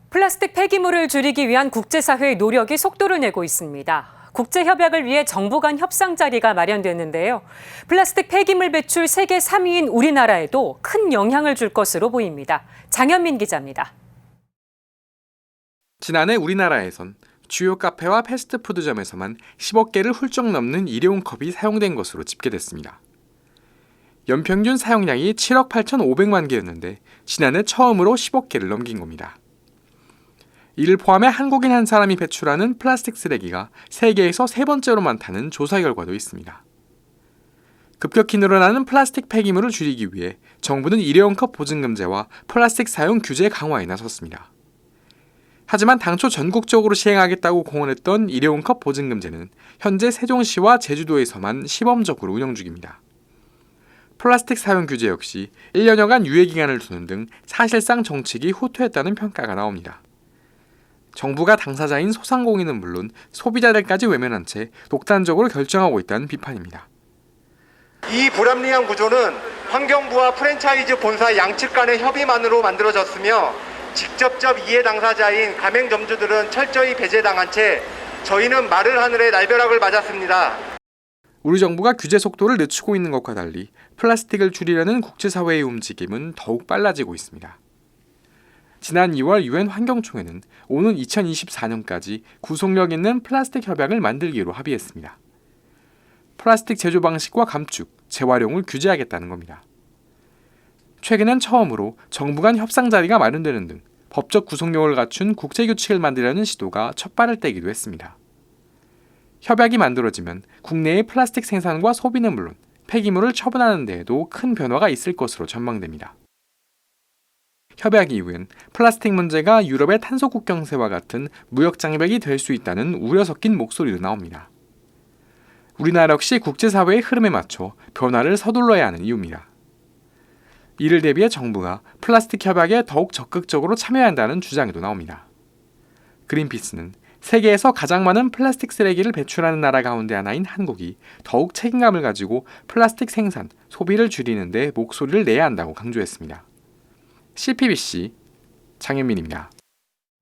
플라스틱 폐기물을 줄이기 위한 국제사회의 노력이 속도를 내고 있습니다. 국제협약을 위해 정부 간 협상 자리가 마련됐는데요. 플라스틱 폐기물 배출 세계 3위인 우리나라에도 큰 영향을 줄 것으로 보입니다. 장현민 기자입니다. 지난해 우리나라에선 주요 카페와 패스트푸드점에서만 10억 개를 훌쩍 넘는 일회용 컵이 사용된 것으로 집계됐습니다. 연평균 사용량이 7억 8,500만 개였는데 지난해 처음으로 10억 개를 넘긴 겁니다. 이를 포함해 한국인 한 사람이 배출하는 플라스틱 쓰레기가 세계에서 세 번째로 많다는 조사 결과도 있습니다. 급격히 늘어나는 플라스틱 폐기물을 줄이기 위해 정부는 일회용 컵 보증금제와 플라스틱 사용 규제 강화에 나섰습니다. 하지만 당초 전국적으로 시행하겠다고 공언했던 일회용 컵 보증금제는 현재 세종시와 제주도에서만 시범적으로 운영 중입니다. 플라스틱 사용 규제 역시 1년여간 유예기간을 두는 등 사실상 정책이 후퇴했다는 평가가 나옵니다. 정부가 당사자인 소상공인은 물론 소비자들까지 외면한 채 독단적으로 결정하고 있다는 비판입니다. 이 불합리한 구조는 환경부와 프랜차이즈 본사 양측 간의 협의만으로 만들어졌으며 직접적 이해 당사자인 가맹점주들은 철저히 배제당한 채 저희는 마를 하늘에 날벼락을 맞았습니다. 우리 정부가 규제 속도를 늦추고 있는 것과 달리 플라스틱을 줄이려는 국제사회의 움직임은 더욱 빨라지고 있습니다. 지난 2월 유엔 환경총회는 오는 2024년까지 구속력 있는 플라스틱 협약을 만들기로 합의했습니다. 플라스틱 제조 방식과 감축, 재활용을 규제하겠다는 겁니다. 최근엔 처음으로 정부 간 협상 자리가 마련되는 등 법적 구속력을 갖춘 국제규칙을 만들려는 시도가 첫 발을 떼기도 했습니다. 협약이 만들어지면 국내의 플라스틱 생산과 소비는 물론 폐기물을 처분하는 데에도 큰 변화가 있을 것으로 전망됩니다. 협약 이후엔 플라스틱 문제가 유럽의 탄소 국경세와 같은 무역 장벽이 될 수 있다는 우려 섞인 목소리도 나옵니다. 우리나라 역시 국제사회의 흐름에 맞춰 변화를 서둘러야 하는 이유입니다. 이를 대비해 정부가 플라스틱 협약에 더욱 적극적으로 참여해야 한다는 주장도 나옵니다. 그린피스는 세계에서 가장 많은 플라스틱 쓰레기를 배출하는 나라 가운데 하나인 한국이 더욱 책임감을 가지고 플라스틱 생산, 소비를 줄이는 데 목소리를 내야 한다고 강조했습니다. CPBC 장현민입니다.